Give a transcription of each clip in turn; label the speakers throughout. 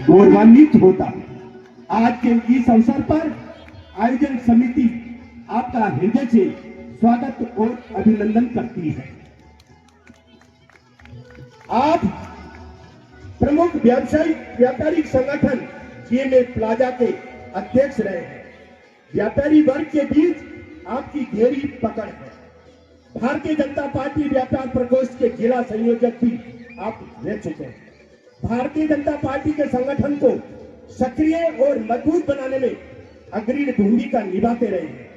Speaker 1: गौरवान्वित होता। आज के इस अवसर पर आयोजन समिति आपका हृदय से स्वागत और अभिनंदन करती है। आप प्रमुख व्यापारिक संगठन जीएमए प्लाजा के अध्यक्ष रहे हैं। व्यापारी वर्ग के बीच आपकी गहरी पकड़ है। भारतीय जनता पार्टी व्यापार प्रकोष्ठ के जिला संयोजक भी आप रह चुके हैं। भारतीय जनता पार्टी के संगठन को सक्रिय और मजबूत बनाने में अग्रणी भूमिका निभाते रहे हैं।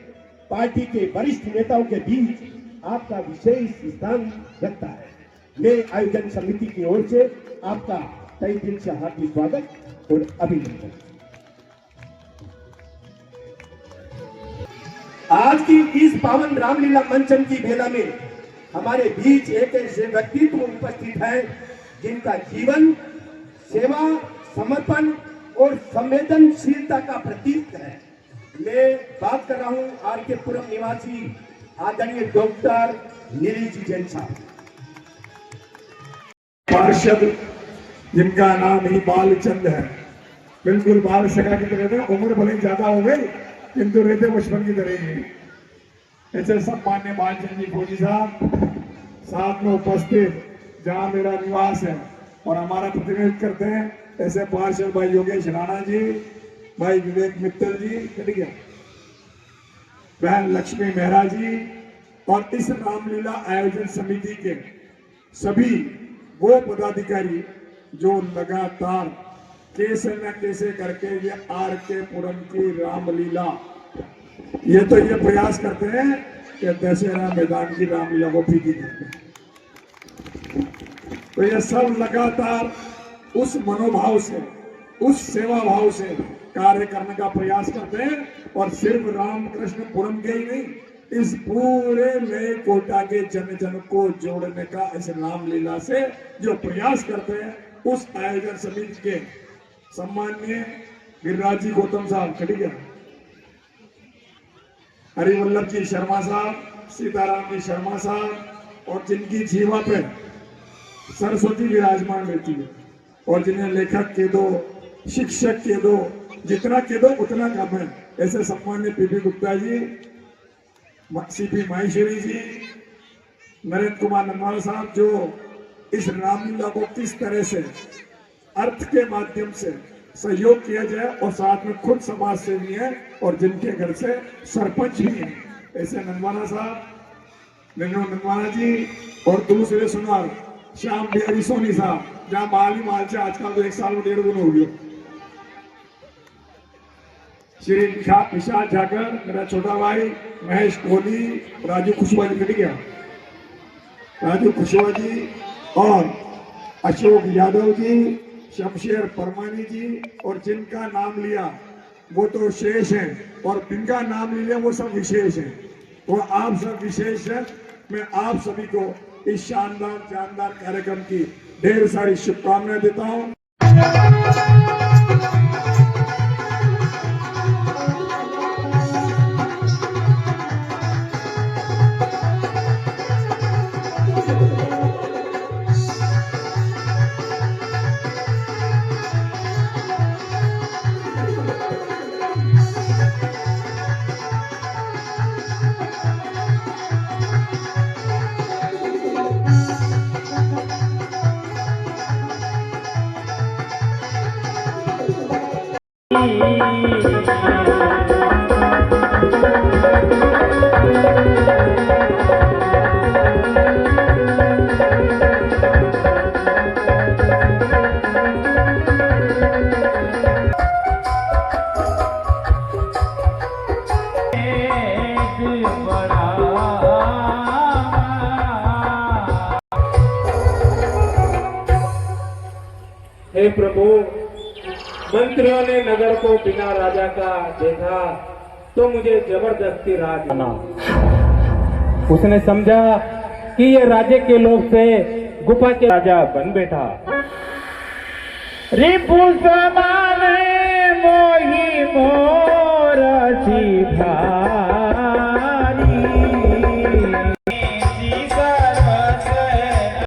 Speaker 1: पार्टी के वरिष्ठ नेताओं के बीच आपका विशेष स्थान रखता है। मैं आयोजन समिति की ओर से आपका तहे दिल से हार्दिक स्वागत और अभिनंदन। आज की इस पावन रामलीला मंचन की बेला में हमारे बीच एक ऐसे व्यक्तित्व उपस्थित है जिनका जीवन सेवा, समर्पण और संवेदनशीलता का प्रतीक है। मैं बात कर रहा हूं आर.के. पुरम निवासी आदरणीय डॉक्टर नीलीजी जैन साहब,
Speaker 2: पार्षद जिनका नाम ही बालचंद है। बिल्कुल बाल सखा की तरह, उम्र भले ज्यादा हो गई किंतु रहते बचपन की तरह ही। ऐसे सम्मान्य बालचंद जी फौजी साहब साथ में उपस्थित, जहां मेरा निवास है और हमारा प्रतिनिधित्व करते हैं, ऐसे पार्षद भाई योगेश राणा जी, भाई विवेक मित्तल जी, गया बहन लक्ष्मी मेहरा जी और इस रामलीला आयोजन समिति के सभी वो पदाधिकारी जो लगातार कैसे न कैसे करके ये आर.के. पुरम की रामलीला, ये तो ये प्रयास करते हैं कि दशहरा मैदान की रामलीला को फीकी करते हैं। तो ये सब लगातार उस मनोभाव से, उस सेवा भाव से कार्य करने का प्रयास करते हैं और सिर्फ रामकृष्ण पुरम के ही नहीं, इस पूरे नए कोटा के जन जन को जोड़ने का इस रामलीला से जो प्रयास करते हैं, उस आयोजन समिति के सम्माननीय गिरिराज जी गौतम साहब, ठीक है, हरिवल्लभ जी शर्मा साहब, सीताराम जी शर्मा साहब, और जिनकी जीवा पे सरस्वती विराजमान रहती है और जिन्हें लेखक के दो, शिक्षक के दो, जितना के दो उतना कम है, ऐसे सम्मान्य पीपी गुप्ता जी, सीपी माहेश्वरी जी, नरेंद्र कुमार नंदवाला साहब, जो इस रामलीला को किस तरह से अर्थ के माध्यम से सहयोग किया जाए और साथ में खुद समाज सेवी है और जिनके घर से सरपंच भी है, ऐसे नंदवाला साहब, नंदवाला जी, और दूसरे सुनार श्याम बिहारी सोनी साहब, जहां माल ही माल से आजकल तो 1 साल में 1.5 गुना हो गया। श्री विशाल झाकर, मेरा छोटा भाई महेश कोहली, राजू खुशवा जी, मिल गया राजू खुशवा जी, और अशोक यादव जी, शमशेर परमानी जी, और जिनका नाम लिया वो तो शेष हैं और जिनका नाम लिया वो सब विशेष हैं। तो आप सब विशेष हैं। मैं आप सभी को इस शानदार कार्यक्रम की ढेर सारी शुभकामनाएं देता हूं।
Speaker 3: हे प्रभु, मंत्रियों ने नगर को बिना राजा का देखा तो मुझे जबरदस्ती राज बना। उसने समझा कि ये राज्य के लोभ से गुफा के राजा बन बैठा। रिपु समाने मोही मोर सीधा